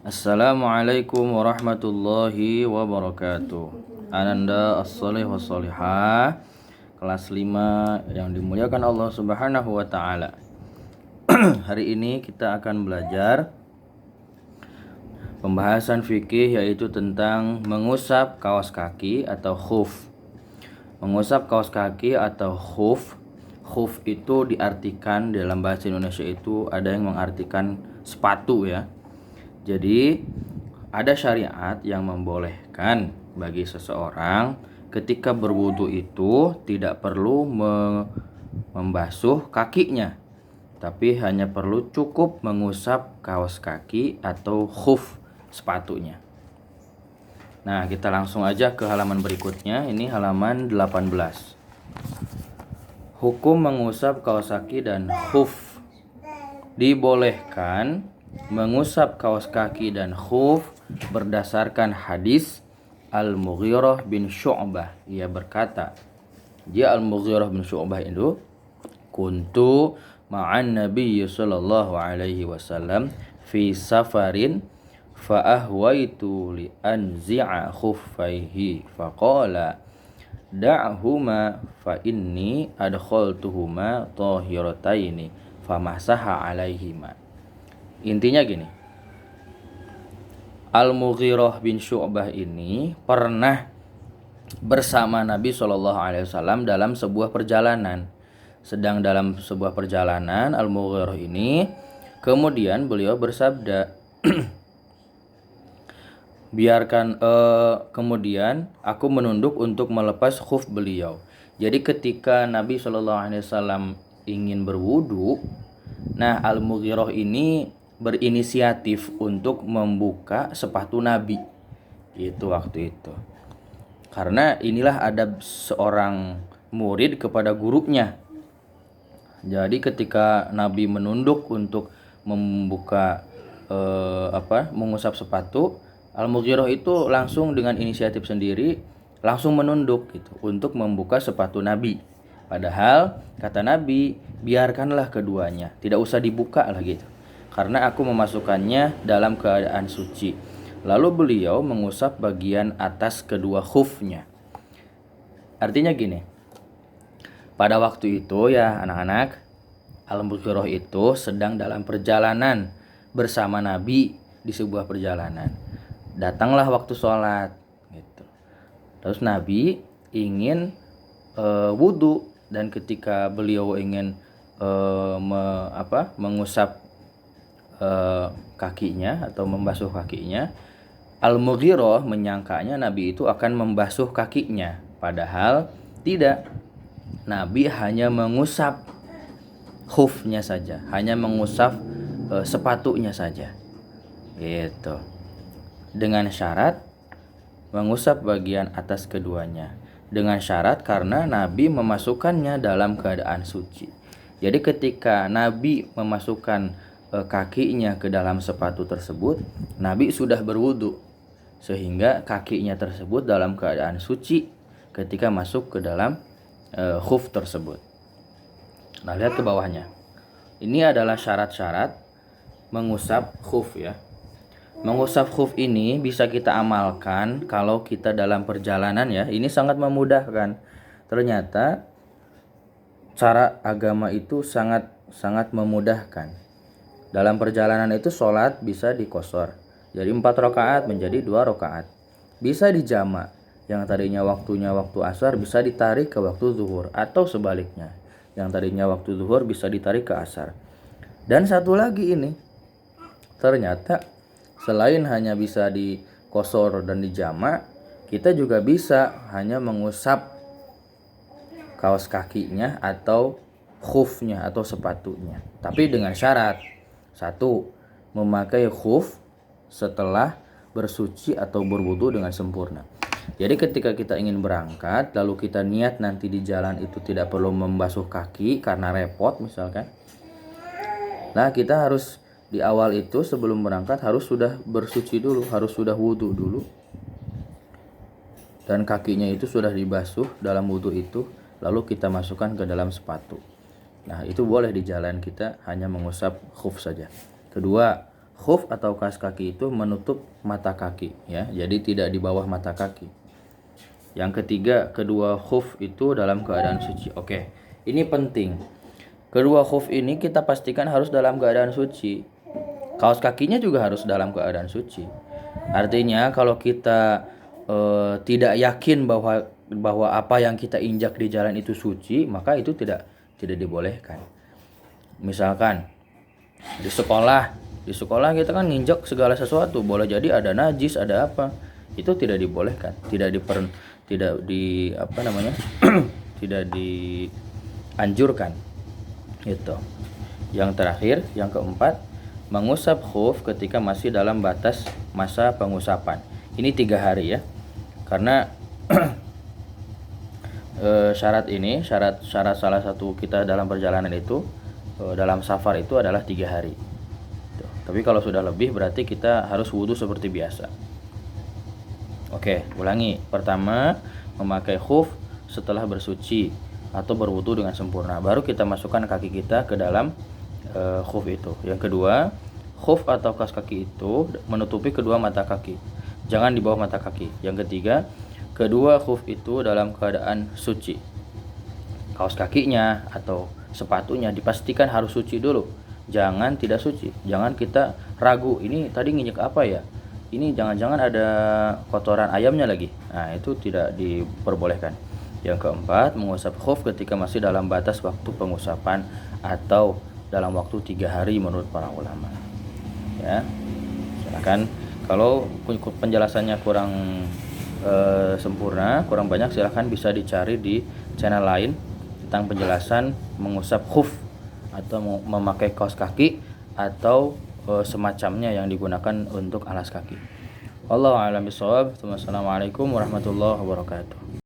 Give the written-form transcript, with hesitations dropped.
Assalamualaikum warahmatullahi wabarakatuh. Ananda as-salih was-salihah, kelas 5 yang dimuliakan Allah Subhanahu wa taala. Hari ini kita akan belajar pembahasan fikih, yaitu tentang mengusap kaos kaki atau khuf. Mengusap kaos kaki atau khuf. Khuf itu diartikan dalam bahasa Indonesia itu ada yang mengartikan sepatu ya. Jadi ada syariat yang membolehkan bagi seseorang ketika berwudu itu tidak perlu membasuh kakinya, tapi hanya perlu cukup mengusap kaos kaki atau khuf sepatunya. Nah, kita langsung aja ke halaman berikutnya. Ini halaman 18. Hukum mengusap kaos kaki dan khuf. Dibolehkan mengusap kaos kaki dan khuf berdasarkan hadis Al-Mughirah bin Syu'bah. Ia berkata, dia Al-Mughirah bin Syu'bah itu, kuntu ma'an Nabi sallallahu alaihi wasallam fi safarin fa ahwaitu li anzi'a khuffaihi faqala da'huma fa inni adkhaltuhuma tahirataini famasaha alaihima. Intinya gini, Al-Mughirah bin Syu'bah ini pernah bersama Nabi SAW dalam sebuah perjalanan. Sedang dalam sebuah perjalanan, Al-Mughirah ini kemudian beliau bersabda, kemudian aku menunduk untuk melepas khuf beliau. Jadi ketika Nabi SAW ingin berwudu, nah Al-Mughirah ini berinisiatif untuk membuka sepatu Nabi itu waktu itu, karena inilah adab seorang murid kepada gurunya. Jadi ketika Nabi menunduk untuk membuka mengusap sepatu, Al-Mughirah itu langsung dengan inisiatif sendiri langsung menunduk gitu untuk membuka sepatu Nabi. Padahal kata Nabi, biarkanlah keduanya, tidak usah dibuka lah gitu, karena aku memasukkannya dalam keadaan suci. Lalu beliau mengusap bagian atas kedua khufnya. Artinya gini, pada waktu itu ya anak-anak, Al-Mughirah itu sedang dalam perjalanan bersama Nabi di sebuah perjalanan. Datanglah waktu sholat gitu. Terus Nabi ingin wudu, dan ketika beliau ingin mengusap kakinya atau membasuh kakinya, Al-Mughirah menyangkanya Nabi itu akan membasuh kakinya, padahal tidak. Nabi hanya mengusap khufnya saja, hanya mengusap sepatunya saja gitu, dengan syarat mengusap bagian atas keduanya, dengan syarat karena Nabi memasukkannya dalam keadaan suci. Jadi ketika Nabi memasukkan kakinya ke dalam sepatu tersebut, Nabi sudah berwudu, sehingga kakinya tersebut dalam keadaan suci ketika masuk ke dalam khuf tersebut. Nah, lihat ke bawahnya. Ini adalah syarat-syarat mengusap khuf ya. Mengusap khuf ini bisa kita amalkan kalau kita dalam perjalanan ya. Ini sangat memudahkan. Ternyata cara agama itu sangat memudahkan. Dalam perjalanan itu sholat bisa dikosor, jadi 4 rakaat menjadi 2 rakaat. Bisa dijamak, yang tadinya waktunya waktu asar bisa ditarik ke waktu zuhur, atau sebaliknya, yang tadinya waktu zuhur bisa ditarik ke asar. Dan satu lagi ini, ternyata selain hanya bisa dikosor dan dijamak, kita juga bisa hanya mengusap kaos kakinya atau khufnya atau sepatunya, tapi dengan syarat. 1. Memakai khuf setelah bersuci atau berwudu dengan sempurna. Jadi ketika kita ingin berangkat, lalu kita niat nanti di jalan itu tidak perlu membasuh kaki karena repot misalkan. Nah, kita harus di awal itu sebelum berangkat harus sudah bersuci dulu, harus sudah wudu dulu. Dan kakinya itu sudah dibasuh dalam wudu itu, lalu kita masukkan ke dalam sepatu. Nah, itu boleh di jalan kita hanya mengusap khuf saja. Kedua, khuf atau kaos kaki itu menutup mata kaki ya, jadi tidak di bawah mata kaki. Yang ketiga, kedua khuf itu dalam keadaan suci. Oke, ini penting. Kedua khuf ini kita pastikan harus dalam keadaan suci. Kaos kakinya juga harus dalam keadaan suci. Artinya kalau kita tidak yakin bahwa apa yang kita injak di jalan itu suci, maka itu tidak dibolehkan. Misalkan di sekolah kita kan nginjak segala sesuatu, boleh jadi ada najis, ada apa, itu tidak dibolehkan, tidak dianjurkan. Itu. Yang terakhir, yang keempat, mengusap khuf ketika masih dalam batas masa pengusapan. Ini 3 hari ya, karena syarat salah satu kita dalam perjalanan itu, dalam safar itu adalah 3 hari. Tapi kalau sudah lebih berarti kita harus wudhu seperti biasa. Oke, ulangi. Pertama, memakai khuf setelah bersuci atau berwudu dengan sempurna. Baru kita masukkan kaki kita ke dalam khuf itu. Yang kedua, khuf atau kaos kaki itu menutupi kedua mata kaki. Jangan di bawah mata kaki. Yang ketiga, kedua khuf itu dalam keadaan suci. Kaos kakinya atau sepatunya dipastikan harus suci dulu. Jangan tidak suci. Jangan kita ragu, ini tadi nginjek apa ya? Ini jangan-jangan ada kotoran ayamnya lagi. Nah, itu tidak diperbolehkan. Yang keempat, mengusap khuf ketika masih dalam batas waktu pengusapan atau dalam waktu 3 hari menurut para ulama. Ya, silakan. Kalau penjelasannya kurang sempurna, kurang banyak, silakan bisa dicari di channel lain tentang penjelasan mengusap khuf atau memakai kaos kaki atau semacamnya yang digunakan untuk alas kaki. Wallahu a'lam bishawab. Wassalamualaikum warahmatullahi wabarakatuh.